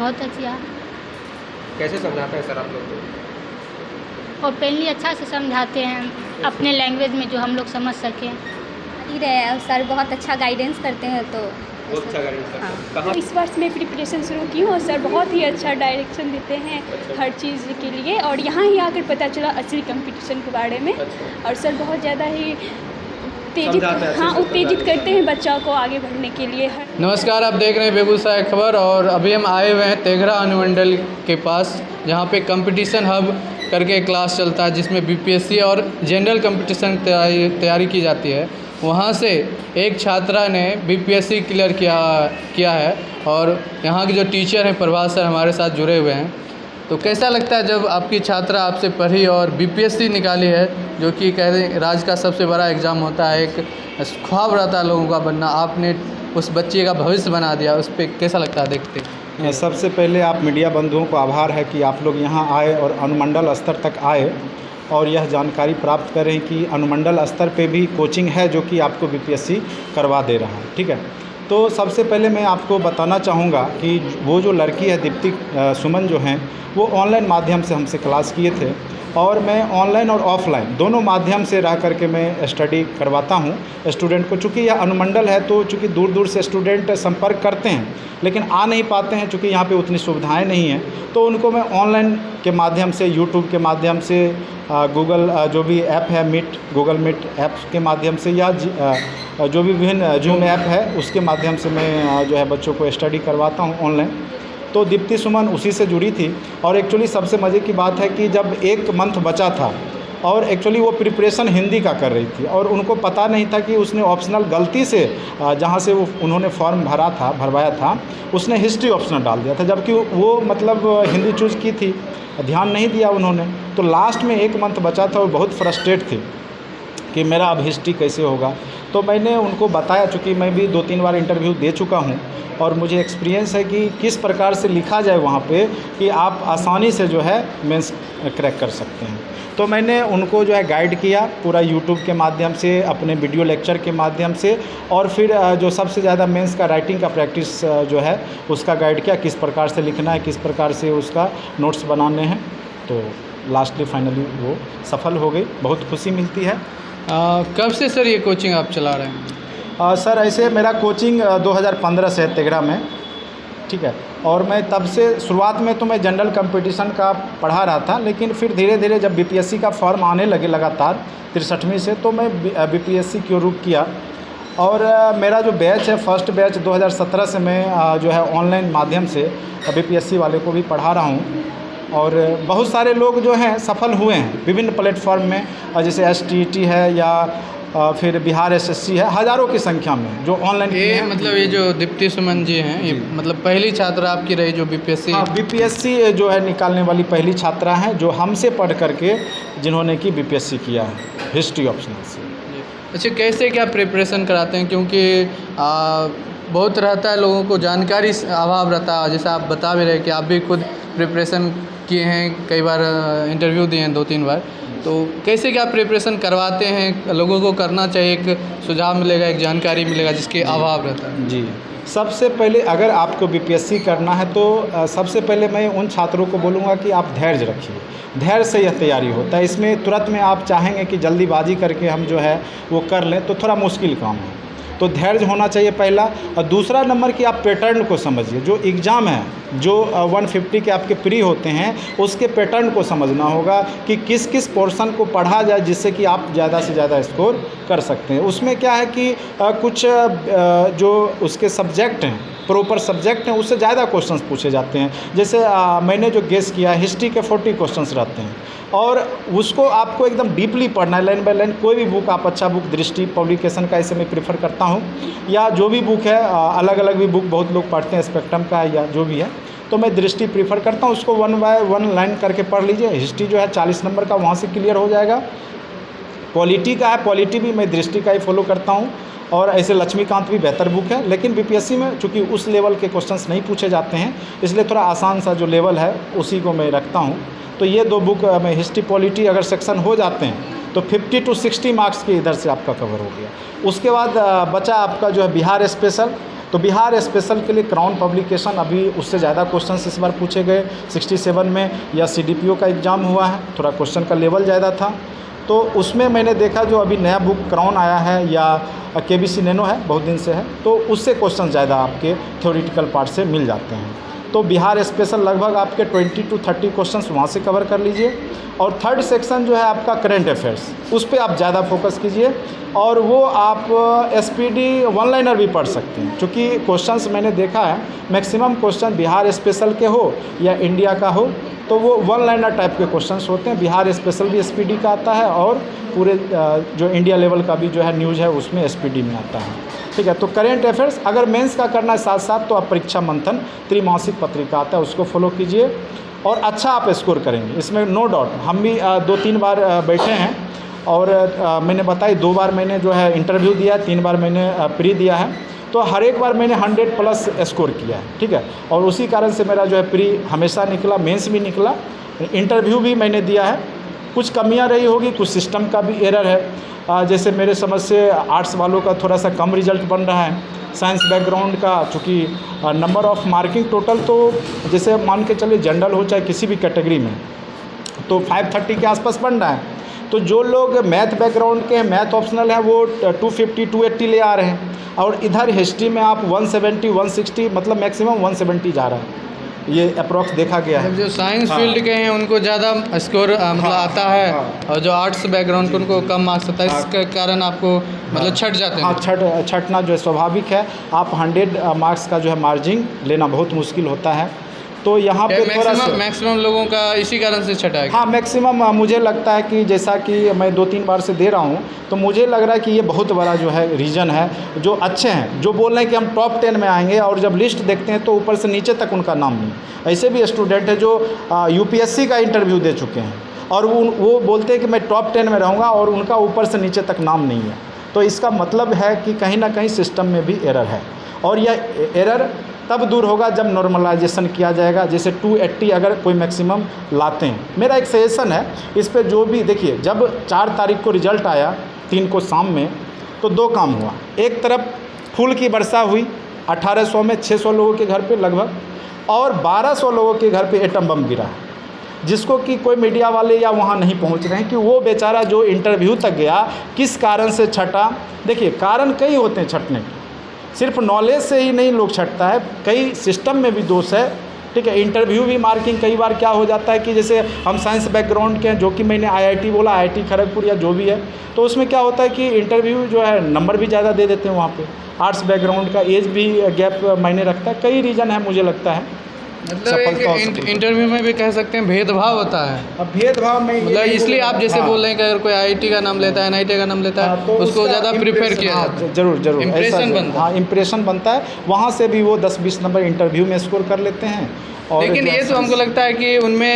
बहुत अच्छा। कैसे समझाते हैं सर आप लोग को? ओपनली अच्छा से समझाते हैं अपने लैंग्वेज में जो हम लोग समझ सकें। ही रहे और सर बहुत अच्छा गाइडेंस करते हैं तो बहुत अच्छा गाइडेंस करते हैं। कहाँ? इस वर्ष में प्रिपरेशन शुरू की हूँ और सर बहुत ही अच्छा डायरेक्शन देते हैं हर चीज़ के लिए, और यहाँ ही आकर पता चला असली कंपटीशन के बारे में। और सर बहुत ज़्यादा ही उत्तेजित करते हैं बच्चों को आगे बढ़ने के लिए। नमस्कार, आप देख रहे हैं बेगूसराय खबर और अभी हम आए हुए हैं तेघरा अनुमंडल के पास, जहाँ पे कंपटीशन हब करके क्लास चलता है जिसमें बीपीएससी और जनरल कंपटीशन तैयारी की जाती है। वहाँ से एक छात्रा ने बीपीएससी क्लियर किया है और यहाँ के जो टीचर हैं प्रभास सर हमारे साथ जुड़े हुए हैं। तो कैसा लगता है जब आपकी छात्रा आपसे पढ़ी और बीपीएससी निकाली है, जो कि कहते हैं राज्य का सबसे बड़ा एग्ज़ाम होता है, एक ख्वाब रहता है लोगों का बनना, आपने उस बच्चे का भविष्य बना दिया, उस पर कैसा लगता है देखते? सबसे पहले आप मीडिया बंधुओं को आभार है कि आप लोग यहाँ आए और अनुमंडल स्तर तक आए और यह जानकारी प्राप्त करें कि अनुमंडल स्तर पे भी कोचिंग है जो कि आपको बीपीएससी करवा दे रहा है। ठीक है, तो सबसे पहले मैं आपको बताना चाहूँगा कि वो जो लड़की है दीप्ति सुमन जो हैं, वो ऑनलाइन माध्यम से हमसे क्लास किए थे और मैं ऑनलाइन और ऑफ़लाइन दोनों माध्यम से रह करके मैं स्टडी करवाता हूँ स्टूडेंट को। चूँकि यह अनुमंडल है तो चूँकि दूर दूर से स्टूडेंट संपर्क करते हैं लेकिन आ नहीं पाते हैं, चूँकि यहाँ पे उतनी सुविधाएं नहीं हैं, तो उनको मैं ऑनलाइन के माध्यम से, यूट्यूब के माध्यम से, गूगल जो भी ऐप है मीट, गूगल मीट ऐप के माध्यम से, या जो भी विभिन्न जूम ऐप है उसके माध्यम से मैं जो है बच्चों को स्टडी करवाता हूँ ऑनलाइन। तो दीप्ति सुमन उसी से जुड़ी थी और एक्चुअली सबसे मज़े की बात है कि जब 1 मंथ बचा था और एक्चुअली वो प्रिपरेशन हिंदी का कर रही थी और उनको पता नहीं था कि उसने ऑप्शनल गलती से जहाँ से उन्होंने फॉर्म भरवाया था उसने हिस्ट्री ऑप्शनल डाल दिया था, जबकि वो मतलब हिंदी चूज़ की थी, ध्यान नहीं दिया उन्होंने। तो लास्ट में 1 मंथ बचा था और बहुत फ्रस्ट्रेट थी कि मेरा अब हिस्ट्री कैसे होगा। तो मैंने उनको बताया, चूँकि मैं भी 2-3 बार इंटरव्यू दे चुका हूँ और मुझे एक्सपीरियंस है कि किस प्रकार से लिखा जाए वहाँ पे कि आप आसानी से जो है मेंस क्रैक कर सकते हैं। तो मैंने उनको जो है गाइड किया पूरा यूट्यूब के माध्यम से, अपने वीडियो लेक्चर के माध्यम से, और फिर जो सबसे ज़्यादा मेंस का राइटिंग का प्रैक्टिस जो है उसका गाइड किया, किस प्रकार से लिखना है, किस प्रकार से उसका नोट्स बनाने हैं। तो लास्टली फाइनली वो सफल हो गई, बहुत खुशी मिलती है। कब से सर ये कोचिंग आप चला रहे हैं? सर ऐसे मेरा कोचिंग 2015 से है तेघरा में। ठीक है, और मैं तब से शुरुआत में तो मैं जनरल कंपटीशन का पढ़ा रहा था, लेकिन फिर धीरे धीरे जब बीपीएससी का फॉर्म आने लगे लगातार 63वीं से, तो मैं बीपीएससी की ओर रुख किया। और मेरा जो बैच है फर्स्ट बैच 2017 से मैं जो है ऑनलाइन माध्यम से बीपीएससी वाले को भी पढ़ा रहा हूँ और बहुत सारे लोग जो हैं सफल हुए हैं विभिन्न प्लेटफॉर्म में, जैसे STET है या फिर बिहार SSC है, हज़ारों की संख्या में जो ऑनलाइन ये मतलब ये जो दीप्ति सुमन जी हैं, ये मतलब पहली छात्रा आपकी रही जो बीपीएससी? हाँ, बीपीएससी जो है निकालने वाली पहली छात्रा हैं जो हमसे पढ़ करके जिन्होंने कि बीपीएससी किया है हिस्ट्री ऑप्शनल से। अच्छा, कैसे क्या प्रिपरेशन कराते हैं? क्योंकि बहुत रहता है लोगों को जानकारी अभाव रहता है, जैसे आप बता भी रहे कि आप भी खुद प्रिपरेशन किए हैं, कई बार इंटरव्यू दिए हैं 2-3 बार, तो कैसे क्या प्रिपरेशन करवाते हैं? लोगों को करना चाहिए, एक सुझाव मिलेगा, एक जानकारी मिलेगा जिसके अभाव रहता है। जी, सबसे पहले अगर आपको बीपीएससी करना है तो सबसे पहले मैं उन छात्रों को बोलूँगा कि आप धैर्य रखिए, धैर्य से यह तैयारी होता है। इसमें तुरंत में आप चाहेंगे कि जल्दीबाजी करके हम जो है वो कर लें तो थोड़ा मुश्किल काम है, तो धैर्य होना चाहिए पहला। और दूसरा नंबर कि आप पैटर्न को समझिए, जो एग्ज़ाम है जो 150 के आपके प्री होते हैं उसके पैटर्न को समझना होगा कि किस किस पोर्शन को पढ़ा जाए जिससे कि आप ज़्यादा से ज़्यादा स्कोर कर सकते हैं। उसमें क्या है कि कुछ जो उसके सब्जेक्ट हैं, प्रॉपर सब्जेक्ट हैं, उससे ज़्यादा क्वेश्चंस पूछे जाते हैं। जैसे मैंने जो गेस किया, हिस्ट्री के 40 क्वेश्चंस रहते हैं और उसको आपको एकदम डीपली पढ़ना है, लाइन बाय लाइन। कोई भी बुक आप अच्छा बुक, दृष्टि पब्लिकेशन का इसे मैं प्रेफर करता हूँ, या जो भी बुक है, अलग अलग भी बुक बहुत लोग पढ़ते हैं, स्पेक्ट्रम का या जो भी है, तो मैं दृष्टि प्रेफर करता हूँ। उसको 1 बाय 1 लाइन करके पढ़ लीजिए। हिस्ट्री जो है 40 नंबर का, वहाँ से क्लियर हो जाएगा। पॉलिटी का है, पॉलिटी भी मैं दृष्टि का ही फॉलो करता हूँ, और ऐसे लक्ष्मीकांत भी बेहतर बुक है, लेकिन बीपीएससी में चूंकि उस लेवल के क्वेश्चंस नहीं पूछे जाते हैं इसलिए थोड़ा आसान सा जो लेवल है उसी को मैं रखता हूँ। तो ये 2 बुक में हिस्ट्री पॉलिटी अगर सेक्शन हो जाते हैं तो 50 to 60 मार्क्स के इधर से आपका कवर हो गया। उसके बाद बचा आपका जो है बिहार स्पेशल, तो बिहार स्पेशल के लिए क्राउन पब्लिकेशन अभी उससे ज़्यादा क्वेश्चंस इस बार पूछे गए 67 में, या CDPO का एग्ज़ाम हुआ है, थोड़ा क्वेश्चन का लेवल ज़्यादा था। तो उसमें मैंने देखा जो अभी नया बुक क्राउन आया है या KBC नैनो है, बहुत दिन से है, तो उससे क्वेश्चन ज़्यादा आपके थ्योरेटिकल पार्ट से मिल जाते हैं। तो बिहार स्पेशल लगभग आपके 20 to 30 क्वेश्चंस वहाँ से कवर कर लीजिए। और थर्ड सेक्शन जो है आपका करंट अफेयर्स, उस पर आप ज़्यादा फोकस कीजिए, और वो आप SPD वन लाइनर भी पढ़ सकते हैं, क्योंकि क्वेश्चंस मैंने देखा है मैक्सिमम क्वेश्चन बिहार स्पेशल के हो या इंडिया का हो तो वो वन लाइनर टाइप के क्वेश्चंस होते हैं। बिहार स्पेशल भी SPD का आता है, और पूरे जो इंडिया लेवल का भी जो है न्यूज़ है उसमें SPD में आता है। ठीक है, तो करेंट अफेयर्स अगर मेंस का करना है साथ साथ, तो आप परीक्षा मंथन त्रैमासिक पत्रिका आता है, उसको फॉलो कीजिए और अच्छा आप स्कोर करेंगे, इसमें नो डाउट। हम भी 2-3 बार बैठे हैं, और मैंने बताई 2 बार मैंने जो है इंटरव्यू दिया, 3 बार मैंने प्री दिया है, तो हर एक बार मैंने 100+ स्कोर किया है। ठीक है, और उसी कारण से मेरा जो है प्री हमेशा निकला, मेंस भी निकला, इंटरव्यू भी मैंने दिया है। कुछ कमियां रही होगी, कुछ सिस्टम का भी एरर है, जैसे मेरे समझ से आर्ट्स वालों का थोड़ा सा कम रिजल्ट बन रहा है, साइंस बैकग्राउंड का चूँकि नंबर ऑफ़ मार्किंग टोटल तो जैसे मान के चलिए जनरल हो चाहे किसी भी कैटेगरी में, तो 530 के आसपास बन रहा है। तो जो लोग मैथ बैकग्राउंड के हैं, मैथ ऑप्शनल है, वो 250 280 ले आ रहे हैं, और इधर हिस्ट्री में आप 170 160 मतलब मैक्सिमम 170 जा रहा है, ये अप्रॉक्स देखा गया है। जो साइंस फील्ड के हैं उनको ज़्यादा स्कोर मतलब आता है, और जो आर्ट्स बैकग्राउंड के उनको कम मार्क्स आता है, इसके कारण आपको मतलब छट जाते हैं। हाँ, छटना जो है स्वाभाविक है। आप 100 मार्क्स का जो है मार्जिन लेना बहुत मुश्किल होता है, तो यहाँ पे थोड़ा सा मैक्सिमम लोगों का इसी कारण से छटा है। हाँ, मैक्सिमम मुझे लगता है कि जैसा कि मैं 2-3 बार से दे रहा हूँ, तो मुझे लग रहा है कि ये बहुत बड़ा जो है रीज़न है। जो अच्छे हैं, जो बोल रहे हैं कि हम टॉप 10 में आएंगे, और जब लिस्ट देखते हैं तो ऊपर से नीचे तक उनका नाम नहीं। ऐसे भी स्टूडेंट है जो UPSC का इंटरव्यू दे चुके हैं, और वो बोलते हैं कि मैं टॉप 10 में रहूँगा, और उनका ऊपर से नीचे तक नाम नहीं है। तो इसका मतलब है कि कहीं ना कहीं सिस्टम में भी एरर है, और यह एरर तब दूर होगा जब नॉर्मलाइजेशन किया जाएगा। जैसे 280 अगर कोई मैक्सिमम लाते हैं, मेरा एक सजेशन है इस पे, जो भी देखिए, जब 4 तारीख को रिजल्ट आया 3 को शाम में, तो 2 काम हुआ। एक तरफ फूल की वर्षा हुई 1800 में 600 लोगों के घर पे लगभग, और 1200 लोगों के घर पे एटम बम गिरा, जिसको कि कोई मीडिया वाले या वहाँ नहीं पहुँच रहे हैं कि वो बेचारा जो इंटरव्यू तक गया किस कारण से छटा। देखिए, कारण कई होते हैं छटने के, सिर्फ नॉलेज से ही नहीं लोग छटता है, कई सिस्टम में भी दोष है। ठीक है, इंटरव्यू भी मार्किंग कई बार क्या हो जाता है कि जैसे हम साइंस बैकग्राउंड के हैं, जो कि मैंने IIT बोला, IIT खड़गपुर या जो भी है, तो उसमें क्या होता है कि इंटरव्यू जो है नंबर भी ज़्यादा दे देते हैं वहाँ पे। आर्ट्स बैकग्राउंड का एज भी गैप मायने रखता है, कई रीज़न है मुझे लगता है। मतलब इंटरव्यू में भी कह सकते हैं भेदभाव होता है। अब भेदभाव में मतलब इसलिए आप जैसे बोल रहे हैं कि अगर कोई IIT का नाम लेता है, NIT का नाम लेता है, तो उसको ज़्यादा प्रिफर किया जाता है। जरूर इम्प्रेशन बनता है। हाँ, इम्प्रेशन बनता है, वहाँ से भी वो 10-20 नंबर इंटरव्यू में स्कोर कर लेते हैं। और लेकिन ये तो हमको लगता है कि उनमें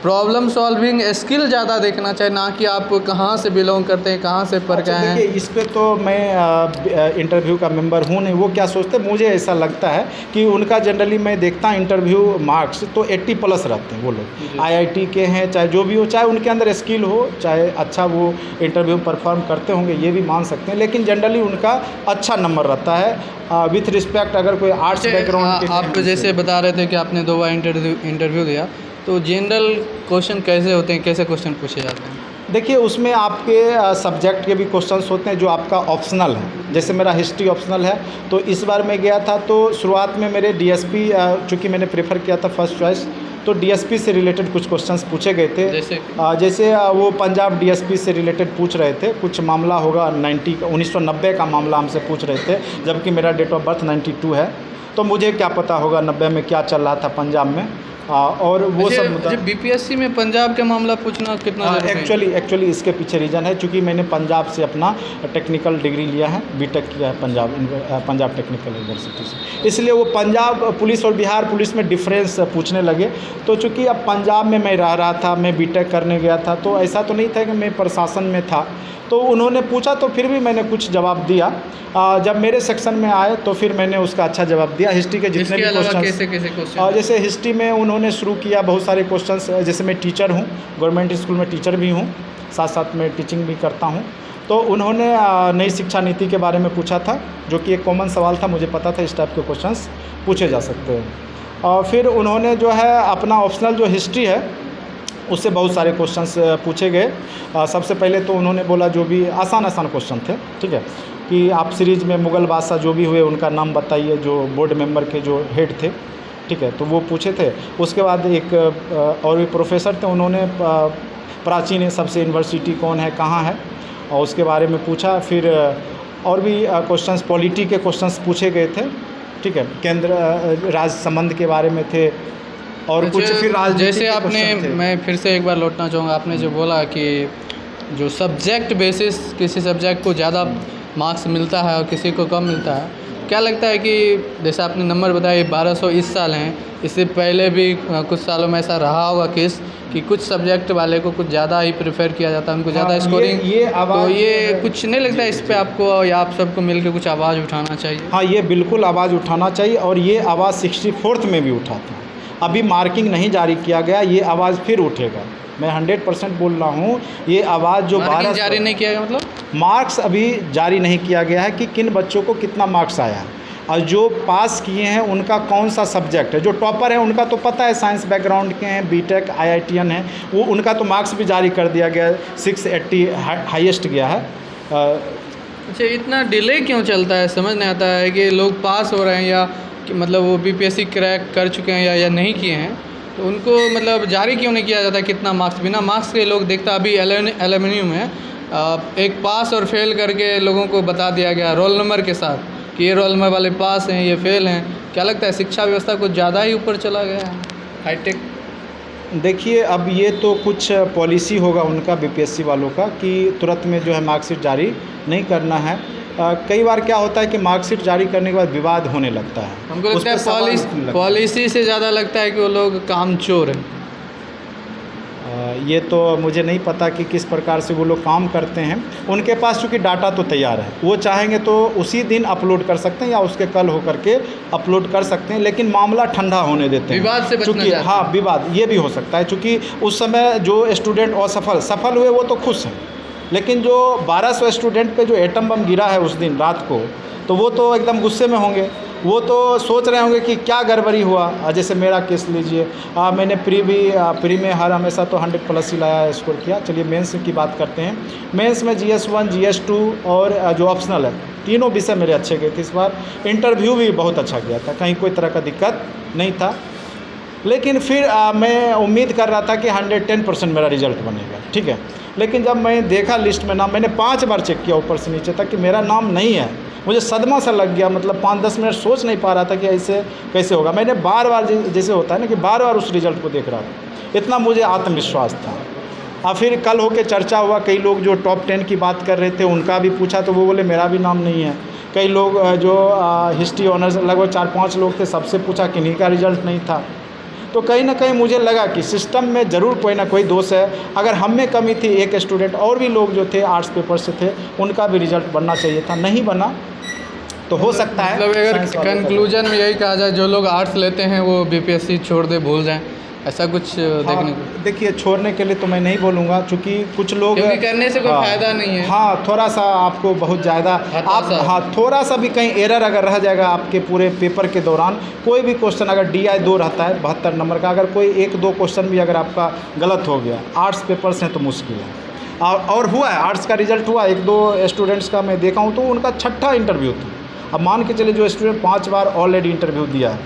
प्रॉब्लम सॉल्विंग स्किल ज़्यादा देखना चाहिए, ना कि आप कहाँ से बिलोंग करते हैं, कहाँ से पढ़ गए हैं। देखिए, इस पे तो मैं इंटरव्यू का मेंबर हूँ नहीं, वो क्या सोचते हैं, मुझे ऐसा लगता है कि उनका जनरली मैं देखता हूँ इंटरव्यू मार्क्स तो 80+ रहते हैं वो लोग, IIT के हैं चाहे जो भी हो, चाहे उनके अंदर स्किल हो, चाहे अच्छा वो इंटरव्यू परफॉर्म करते होंगे, ये भी मान सकते हैं, लेकिन जनरली उनका अच्छा नंबर रहता है विथ रिस्पेक्ट। अगर कोई आर्ट्स बैकग्राउंड, आप जैसे बता रहे थे कि आपने 2 बार इंटरव्यू दिया, तो जनरल क्वेश्चन कैसे होते हैं, कैसे क्वेश्चन पूछे जाते हैं? देखिए, उसमें आपके सब्जेक्ट के भी क्वेश्चंस होते हैं जो आपका ऑप्शनल है। जैसे मेरा हिस्ट्री ऑप्शनल है, तो इस बार मैं गया था तो शुरुआत में मेरे DSP, चूँकि मैंने प्रेफर किया था फर्स्ट चॉइस, तो DSP से रिलेटेड कुछ क्वेश्चंस पूछे गए थे। जैसे वो पंजाब DSP से रिलेटेड पूछ रहे थे, कुछ मामला होगा 1990 का मामला हमसे पूछ रहे थे, जबकि मेरा डेट ऑफ बर्थ 92 है, तो मुझे क्या पता होगा 90 में क्या चल रहा था पंजाब में। और वो सब BPSC में पंजाब का मामला पूछना कितना एक्चुअली इसके पीछे रीज़न है, क्योंकि मैंने पंजाब से अपना टेक्निकल डिग्री लिया है, B.Tech किया है पंजाब टेक्निकल यूनिवर्सिटी से, इसलिए वो पंजाब पुलिस और बिहार पुलिस में डिफरेंस पूछने लगे। तो चूँकि अब पंजाब में मैं रह रहा था, मैं B.Tech करने गया था, तो ऐसा तो नहीं था कि मैं प्रशासन में था, तो उन्होंने पूछा तो फिर भी मैंने कुछ जवाब दिया। जब मेरे सेक्शन में आए तो फिर मैंने उसका अच्छा जवाब दिया। हिस्ट्री के जितने भी क्वेश्चन, जैसे हिस्ट्री में उन्होंने शुरू किया बहुत सारे क्वेश्चंस, जैसे मैं टीचर हूँ, गवर्नमेंट स्कूल में टीचर भी हूँ, साथ साथ मैं टीचिंग भी करता हूँ, तो उन्होंने नई शिक्षा नीति के बारे में पूछा था, जो कि एक कॉमन सवाल था, मुझे पता था इस टाइप के क्वेश्चंस पूछे जा सकते हैं। और फिर उन्होंने जो है अपना ऑप्शनल जो हिस्ट्री है उससे बहुत सारे क्वेश्चंस पूछे गए। सबसे पहले तो उन्होंने बोला जो भी आसान क्वेश्चन थे, ठीक है, कि आप सीरीज में मुग़ल बादशाह जो भी हुए उनका नाम बताइए, जो बोर्ड मेंबर के जो हेड थे, ठीक है, तो वो पूछे थे। उसके बाद एक और भी प्रोफेसर थे, उन्होंने प्राचीन सबसे यूनिवर्सिटी कौन है, कहाँ है, और उसके बारे में पूछा। फिर और भी क्वेश्चंस, पॉलिटी के क्वेश्चंस पूछे गए थे, ठीक है, केंद्र राज्य संबंध के बारे में थे और कुछ फिर जैसे आपने, मैं फिर से एक बार लौटना चाहूँगा, आपने जो बोला कि जो सब्जेक्ट बेसिस किसी सब्जेक्ट को ज़्यादा मार्क्स मिलता है और किसी को कम मिलता है, क्या लगता है कि जैसे आपने नंबर बताया 1200 इस साल हैं, इससे पहले भी कुछ सालों में ऐसा रहा होगा केस कि कुछ सब्जेक्ट वाले को कुछ ज़्यादा ही प्रेफर किया जाता है, उनको ज़्यादा स्कोरिंग, तो ये कुछ नहीं लगता इस पे आपको या आप सबको मिलकर कुछ आवाज़ उठाना चाहिए? हाँ, ये बिल्कुल आवाज़ उठाना चाहिए और ये आवाज़ 64th में भी उठा था। अभी मार्किंग नहीं जारी किया गया, ये आवाज़ फिर उठेगा। मैं 100% बोल रहा हूँ, ये आवाज़ जो 12 जारी नहीं किया गया, मतलब मार्क्स अभी जारी नहीं किया गया है कि किन बच्चों को कितना मार्क्स आया है, और जो पास किए हैं उनका कौन सा सब्जेक्ट है। जो टॉपर है उनका तो पता है, साइंस बैकग्राउंड के हैं, बीटेक IITian है, वो उनका तो मार्क्स भी जारी कर दिया गया है, 680 हाईएस्ट गया है। अच्छा, इतना डिले क्यों चलता है, समझ नहीं आता है कि लोग पास हो रहे हैं या मतलब वो BPSC क्रैक कर चुके हैं या नहीं किए हैं, तो उनको मतलब जारी क्यों नहीं किया जाता कितना मार्क्स? बिना मार्क्स के लोग देखता, अभी एलुमनी में एक पास और फेल करके लोगों को बता दिया गया रोल नंबर के साथ कि ये रोल नंबर वाले पास हैं, ये फेल हैं। क्या लगता है शिक्षा व्यवस्था कुछ ज़्यादा ही ऊपर चला गया है, हाईटेक? देखिए, अब ये तो कुछ पॉलिसी होगा उनका BPSC वालों का कि तुरंत में जो है मार्कशीट जारी नहीं करना है। कई बार क्या होता है कि मार्कशीट जारी करने के बाद विवाद होने लगता है। हमको लगता है पॉलिसी से ज़्यादा लगता है कि वो लोग कामचोर हैं। ये तो मुझे नहीं पता कि किस प्रकार से वो लोग काम करते हैं। उनके पास चूँकि डाटा तो तैयार है, वो चाहेंगे तो उसी दिन अपलोड कर सकते हैं या उसके कल होकर के अपलोड कर सकते हैं, लेकिन मामला ठंडा होने देते हैं। विवाद से बचना चाहते हैं। हाँ, विवाद ये भी हो सकता है, चूँकि उस समय जो स्टूडेंट असफल हुए वो तो खुश हैं, लेकिन जो 1200 स्टूडेंट पे जो एटम बम गिरा है उस दिन रात को, तो वो तो एकदम गुस्से में होंगे। वो तो सोच रहे होंगे कि क्या गड़बड़ी हुआ। जैसे मेरा केस लीजिए, मैंने प्री में हर हमेशा तो 100+ ही लाया, स्कोर किया। चलिए मेंस की बात करते हैं। मेंस में GS1 GS2 और जो ऑप्शनल है, तीनों विषय मेरे अच्छे गए थे इस बार। इंटरव्यू भी बहुत अच्छा गया था, कहीं कोई तरह का दिक्कत नहीं था। लेकिन फिर मैं उम्मीद कर रहा था कि 110% मेरा रिजल्ट बनेगा, ठीक है। लेकिन जब मैं देखा लिस्ट में नाम, मैंने 5 बार चेक किया ऊपर से नीचे तक कि मेरा नाम नहीं है। मुझे सदमा सा लग गया, मतलब 5-10 मिनट सोच नहीं पा रहा था कि ऐसे कैसे होगा। मैंने बार जैसे होता है ना कि बार उस रिज़ल्ट को देख रहा था, इतना मुझे आत्मविश्वास था। और फिर कल होके चर्चा हुआ, कई लोग जो टॉप 10 की बात कर रहे थे उनका भी पूछा तो वो बोले मेरा भी नाम नहीं है। कई लोग जो हिस्ट्री ऑनर्स लगभग 4-5 लोग थे, सबसे पूछा किन्हीं का रिजल्ट नहीं था। तो कहीं ना कहीं मुझे लगा कि सिस्टम में ज़रूर कोई ना कोई दोष है। अगर हम में कमी थी, एक स्टूडेंट और भी लोग जो थे आर्ट्स पेपर से थे, उनका भी रिजल्ट बनना चाहिए था, नहीं बना। तो हो सकता है मतलब अगर कंक्लूजन में यही कहा जाए, जो लोग आर्ट्स लेते हैं वो BPSC छोड़ दे, भूल जाएं, ऐसा कुछ देखने को? देखिए, छोड़ने के लिए तो मैं नहीं बोलूँगा, क्योंकि कुछ लोग करने से कोई फ़ायदा नहीं है। हाँ, थोड़ा सा आपको बहुत ज़्यादा थोड़ा सा भी कहीं एरर अगर रह जाएगा आपके पूरे पेपर के दौरान, कोई भी क्वेश्चन अगर DI 2 रहता है 72 नंबर का, अगर कोई 1-2 क्वेश्चन भी अगर आपका गलत हो गया, आर्ट्स पेपर्स हैं तो मुश्किल है। और हुआ है, आर्ट्स का रिजल्ट हुआ, 1-2 स्टूडेंट्स का मैं देखा हूँ तो उनका 6ठा इंटरव्यू था। अब मान के चलिए जो स्टूडेंट 5 बार ऑलरेडी इंटरव्यू दिया है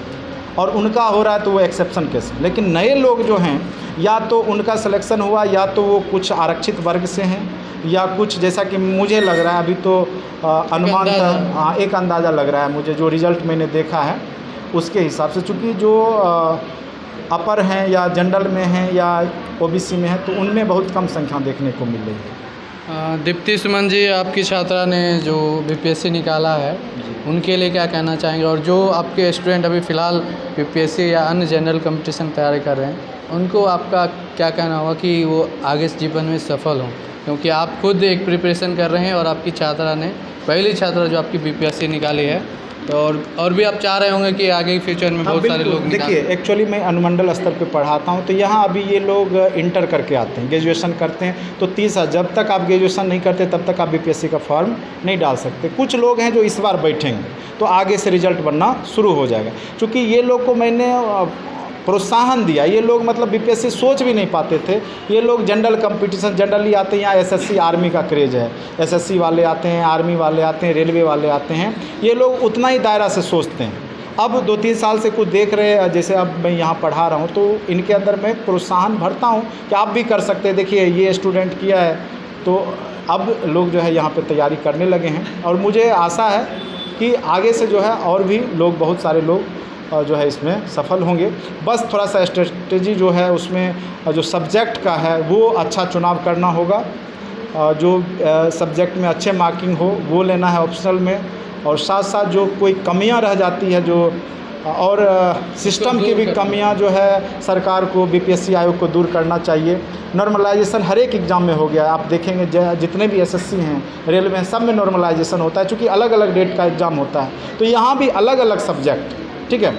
और उनका हो रहा है तो वो एक्सेप्शन केस। लेकिन नए लोग जो हैं, या तो उनका सिलेक्शन हुआ, या तो वो कुछ आरक्षित वर्ग से हैं, या कुछ जैसा कि मुझे लग रहा है, अभी तो अनुमान था, एक अंदाज़ा लग रहा है मुझे, जो रिज़ल्ट मैंने देखा है उसके हिसाब से। चूँकि जो अपर हैं या जनरल में हैं या OBC में हैं, तो उनमें बहुत कम संख्या देखने को मिल रही है। दीप्ति सुमन जी, आपकी छात्रा ने जो BPSC निकाला है, उनके लिए क्या कहना चाहेंगे? और जो आपके स्टूडेंट अभी फ़िलहाल BPSC या अन्य जनरल कंपटीशन तैयारी कर रहे हैं, उनको आपका क्या कहना होगा कि वो आगे जीवन में सफल हों? क्योंकि आप खुद एक प्रिपरेशन कर रहे हैं और आपकी छात्रा ने, पहली छात्रा जो आपकी BPSC निकाली है, तो और भी आप चाह रहे होंगे कि आगे फ्यूचर में बहुत सारे लोग देखिए, एक्चुअली मैं अनुमंडल स्तर पे पढ़ाता हूँ, तो यहाँ अभी ये लोग इंटर करके आते हैं, ग्रेजुएशन करते हैं, तो 30 साल जब तक आप ग्रेजुएशन नहीं करते तब तक आप बीपीएससी का फॉर्म नहीं डाल सकते। कुछ लोग हैं जो इस बार बैठेंगे तो आगे से रिजल्ट बनना शुरू हो जाएगा। चूँकि ये लोग को मैंने प्रोत्साहन दिया, ये लोग मतलब बीपीएससी सोच भी नहीं पाते थे, ये लोग जनरल कंपटीशन जनरली आते हैं। यहाँ एसएससी आर्मी का क्रेज़ है, एसएससी वाले आते हैं, आर्मी वाले आते हैं, रेलवे वाले आते हैं, ये लोग उतना ही दायरा से सोचते हैं। अब 2-3 साल से कुछ देख रहे हैं, जैसे अब मैं यहाँ पढ़ा रहा हूँ तो इनके अंदर मैं प्रोत्साहन भरता हूँ कि आप भी कर सकते हैं। देखिए ये स्टूडेंट किया है, तो अब लोग जो है यहाँ पे तैयारी करने लगे हैं और मुझे आशा है कि आगे से जो है और भी लोग, बहुत सारे लोग जो है इसमें सफल होंगे। बस थोड़ा सा स्ट्रेटजी जो है उसमें जो सब्जेक्ट का है वो अच्छा चुनाव करना होगा, जो सब्जेक्ट में अच्छे मार्किंग हो वो लेना है ऑप्शनल में, और साथ साथ जो कोई कमियां रह जाती है जो और सिस्टम की भी कमियां जो है सरकार को, बीपीएससी आयोग को दूर करना चाहिए। नॉर्मलाइजेशन हर एक एग्ज़ाम में हो गया है, आप देखेंगे जितने भी एसएससी हैं, रेलवे हैं, सब में नॉर्मलाइजेशन होता है, चूँकि अलग अलग डेट का एग्ज़ाम होता है, तो यहाँ भी अलग अलग सब्जेक्ट। ठीक है,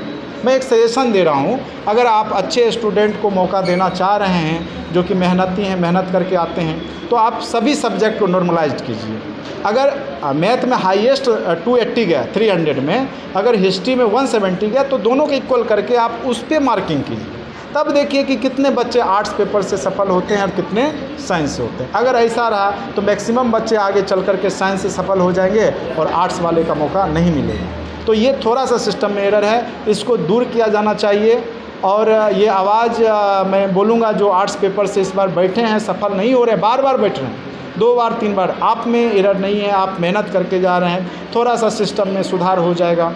मैं एक सजेशन दे रहा हूँ, अगर आप अच्छे स्टूडेंट को मौका देना चाह रहे हैं जो कि मेहनती हैं, मेहनत करके आते हैं, तो आप सभी सब्जेक्ट को नॉर्मलाइज कीजिए। अगर मैथ में हाईएस्ट 280 गया 300 में, अगर हिस्ट्री में 170 गया, तो दोनों को इक्वल करके आप उस पर मार्किंग कीजिए। तब देखिए कि कितने बच्चे आर्ट्स पेपर से सफल होते हैं और कितने साइंस से होते हैं। अगर ऐसा रहा तो मैक्सिमम बच्चे आगे चल कर के साइंस से सफल हो जाएंगे और आर्ट्स वाले का मौका नहीं मिलेगा। तो ये थोड़ा सा सिस्टम में एरर है, इसको दूर किया जाना चाहिए। और ये आवाज़ मैं बोलूँगा जो आर्ट्स पेपर से इस बार बैठे हैं, सफल नहीं हो रहे, बार बार बैठ रहे हैं, 2 बार 3 बार, आप में एरर नहीं है, आप मेहनत करके जा रहे हैं, थोड़ा सा सिस्टम में सुधार हो जाएगा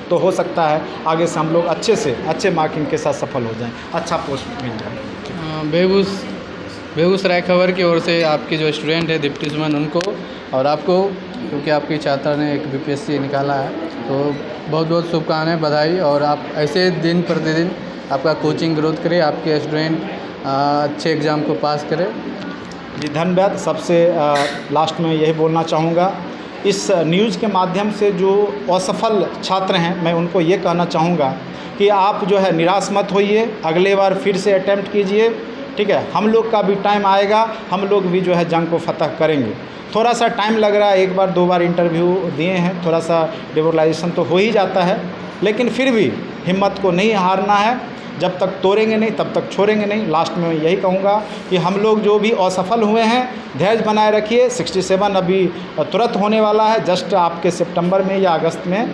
तो हो सकता है आगे से हम लोग अच्छे से अच्छे मार्किंग के साथ सफल हो जाएं, अच्छा पोस्ट मिल जाए। बेगूसराय खबर की ओर से आपके जो स्टूडेंट है दीप्ति सुमन, उनको और आपको, क्योंकि आपकी छात्रा ने एक बीपीएससी निकाला है, तो बहुत बहुत शुभकामनाएं, बधाई। और आप ऐसे दिन प्रतिदिन आपका कोचिंग ग्रोथ करे, आपके स्टूडेंट अच्छे एग्ज़ाम को पास करें। जी धन्यवाद। सबसे लास्ट में यही बोलना चाहूँगा, इस न्यूज़ के माध्यम से जो असफल छात्र हैं, मैं उनको ये कहना चाहूँगा कि आप जो है निराश मत होइए, अगले बार फिर से अटैम्प्ट कीजिए। ठीक है, हम लोग का भी टाइम आएगा, हम लोग भी जो है जंग को फतह करेंगे। थोड़ा सा टाइम लग रहा है, 1 बार 2 बार इंटरव्यू दिए हैं, थोड़ा सा डिमोरलाइजेशन तो हो ही जाता है, लेकिन फिर भी हिम्मत को नहीं हारना है। जब तक तोड़ेंगे नहीं तब तक छोड़ेंगे नहीं। लास्ट में मैं यही कहूँगा कि हम लोग जो भी असफल हुए हैं, धैर्य बनाए रखिए। 67 अभी तुरंत होने वाला है, जस्ट आपके सितंबर में या अगस्त में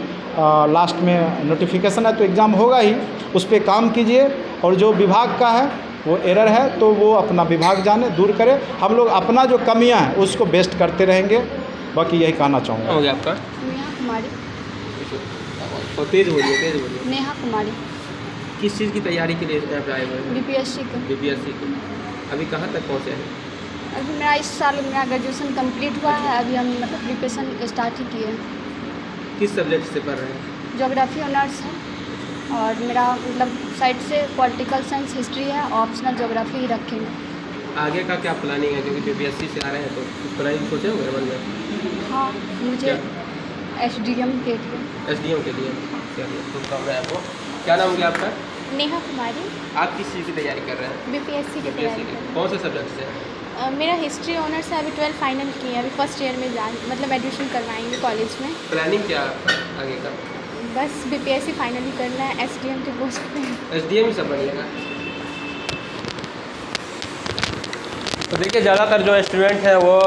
लास्ट में नोटिफिकेशन है, तो एग्ज़ाम होगा ही, उस पर काम कीजिए। और जो विभाग का है वो एरर है तो वो अपना विभाग जाने, दूर करे। हम लोग अपना जो कमियां हैं उसको बेस्ट करते रहेंगे। बाकी यही कहना चाहूँगा। हो गया आपका? नेहा कुमारी। और तेज़ बोलिए। नेहा कुमारी। किस चीज़ की तैयारी के लिए यहाँ पे आए हुए हैं? बीपीएससी का। बीपीएससी की। अभी कहाँ तक पहुँचे हैं? अभी मेरा इस साल मेरा ग्रेजुएशन कंप्लीट हुआ है, अभी हम मतलब प्रिपरेशन स्टार्ट ही किए हैं। किस सब्जेक्ट से पढ़ रहे हैं? ज्योग्राफी ऑनर्स है और मेरा मतलब साइड से पॉलिटिकल साइंस, हिस्ट्री है, ऑप्शनल ज्योग्राफी ही रखेंगे। आगे का क्या प्लानिंग है, क्योंकि बीपीएससी से आ रहे हैं तो कुछ प्लानिंग सोचे होंगे मन में? हाँ, मुझे एसडीएम के लिए। एसडीएम के लिए? चलिए, शुभकामनाएं आपको। क्या नाम है आपका? नेहा कुमारी। आप किस चीज़ की तैयारी कर रहे हैं? बीपीएससी की तैयारी कर रही कौन से सब्जेक्ट से? हूँ। मेरा हिस्ट्री ऑनर्स है, अभी 12 फाइनल की है, अभी फर्स्ट ईयर में मतलब एडमिशन करवाएंगे कॉलेज में। प्लानिंग क्या आगे का? बस बीपीएससी फाइनली करना है, एसडीएम के पोस्ट पे। एसडीएम ही सब बनिएगा। तो देखिए, ज़्यादातर जो स्टूडेंट हैं वो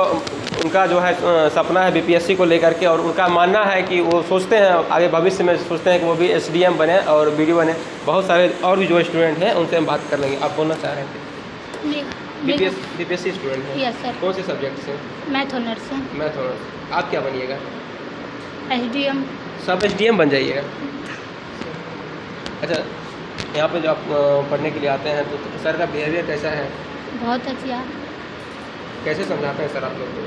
उनका जो है सपना है बीपीएससी को लेकर के, और उनका मानना है कि वो सोचते हैं आगे भविष्य में सोचते हैं कि वो भी एसडीएम बने और बीडीओ बने। बहुत सारे और भी जो स्टूडेंट हैं उनसे हम बात कर लेंगे। आप बोलना चाह रहे थे? बीपीएससी स्टूडेंट हैं? Yes sir. कौन से सब्जेक्ट से? मैथ ऑनर्स से। Math honours. आप क्या बनिएगा? एसडीएम। सब एसडीएम बन जाइएगा। अच्छा, यहाँ पे जो आप पढ़ने के लिए आते हैं तो सर का बिहेवियर कैसा है? बहुत अच्छा। कैसे समझाते हैं सर आप लोग को?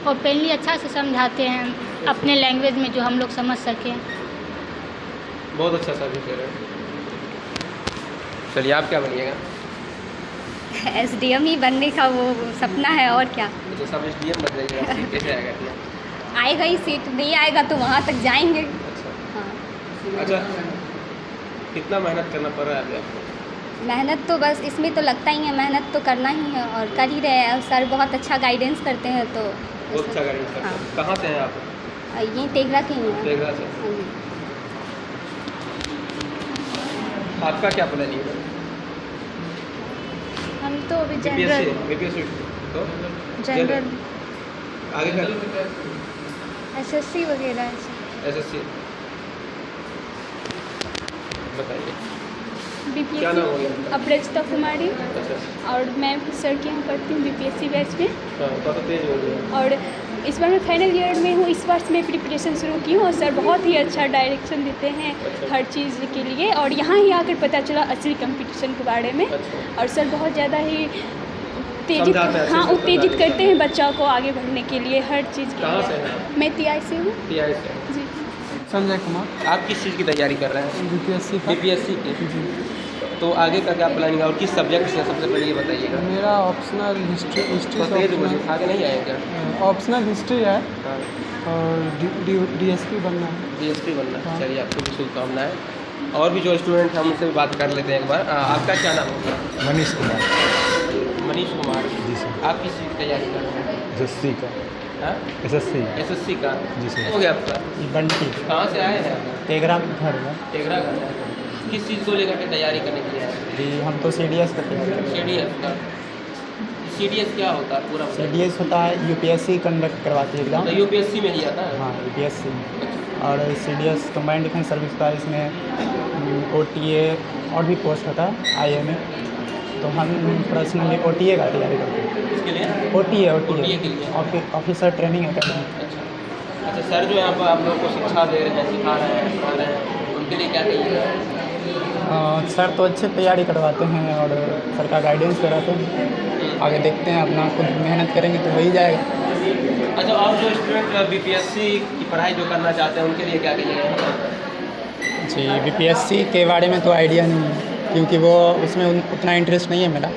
ओपनली अच्छा से समझाते हैं, अपने लैंग्वेज में जो हम लोग समझ सकें। बहुत अच्छा सर्विस दे रहे हैं। चलिए, आप क्या बनिएगा? एसडीएम ही बनने का वो सपना है, और क्या। तो सब एसडीएम बन जाइएगा। कैसे आएगा इतना? आएगा ही सीट, नहीं आएगा तो वहाँ तक जाएंगे। हाँ, अच्छा, कितना मेहनत करना पड़ रहा है अभी आपको? मेहनत तो बस इसमें तो लगता ही है, मेहनत तो करना ही है और कर ही रहे हैं। सर बहुत अच्छा गाइडेंस करते हैं तो बहुत अच्छा गाइडेंस करते हैं। हाँ। कहाँ से हैं आप? ये तेघरा के ही हैं। तेघरा से। हाँ जी। आपका क्या प्लानिंग है? हम तो अभी बीपीएससी तो जनरल आगे कर एसएससी वगैरह ऐसे। एसएससी। बताइए क्या BPSC नाम हो गया? अपराजिता कुमारी, अच्छा, और मैं सर के यहाँ पढ़ती हूँ BPSC बैच में। हाँ, तो तेज हो गया। और इस बार मैं फाइनल ईयर में हूँ, इस वर्ष में प्रिपरेशन शुरू की हूँ और सर बहुत ही अच्छा डायरेक्शन देते हैं हर चीज़ के लिए। और यहाँ ही आकर पता चला असली कंपटीशन के बारे में। अच्छा। और सर बहुत ज़्यादा ही उत्तेजित, समझाते हैं, हाँ अच्छे से उत्तेजित समझाते करते हैं बच्चों को आगे बढ़ने के लिए हर चीज़ के कहाँ से लिए। हैं आप? मैं TI से हूँ टीआई से। जी। संजय कुमार, आप किस चीज़ की तैयारी कर रहे हैं? BPSC का। बीपीएससी की। तो आगे का क्या प्लानिंग है और किस सब्जेक्ट से? सबसे पहले ये बताइएगा। मेरा ऑप्शनल हिस्ट्री तो तेज बोलिए, आगे नहीं आए क्या? ऑप्शनल हिस्ट्री है हाँ, और DSP बनना है। डीएसपी बनना है। हाँ। चलिए, आपको भी शुभकामनाएं। और भी जो स्टूडेंट हैं उनसे भी बात कर लेते हैं एक बार। आपका क्या नाम होगा? मनीष कुमार। मनीष कुमार। जी सर। आप किस चीज़ की तैयारी कर रहे हैं? एसएससी का। हाँ, एसएससी। एसएससी का। जी सर। हो गया आपका? बंटी। कहाँ से आए हैं? तेघरा घर में। तेघरा का है। किस चीज़ को लेकर के तैयारी करने के लिए आए? जी हम तो CDS का तैयारी कर रहे हैं। CDS का। CDS क्या होता है पूरा? CDS होता है UPSC कंडक्ट करवाती है एग्ज़ाम। तो यूपीएससी में ही आता है? हाँ UPSC में। और CDS कंबाइंड डिफेंस सर्विस होता है, इसमें OTA और भी पोस्ट होता है IMA। तो हम पर्सनली OTA का तैयारी करते हैं। इसके लिए? OTA OTA के लिए। Officer training academy. अच्छा, सर जो यहाँ पर आप लोग को शिक्षा दे रहे हैं, सिखा रहे हैं, पढ़ा रहे हैं, उनके लिए क्या कहिएगा? सर तो अच्छे तैयारी करवाते हैं और सर का गाइडेंस पे रहते हैं। आगे देखते हैं, अपना खुद मेहनत करेंगे तो हो ही जाएगा। अच्छा, और जो स्टूडेंट बीपीएससी की पढ़ाई जो करना चाहते हैं उनके लिए क्या कहिएगा? जी BPSC के बारे में तो आइडिया नहीं है, क्योंकि वो उसमें उतना इंटरेस्ट नहीं है मेरा।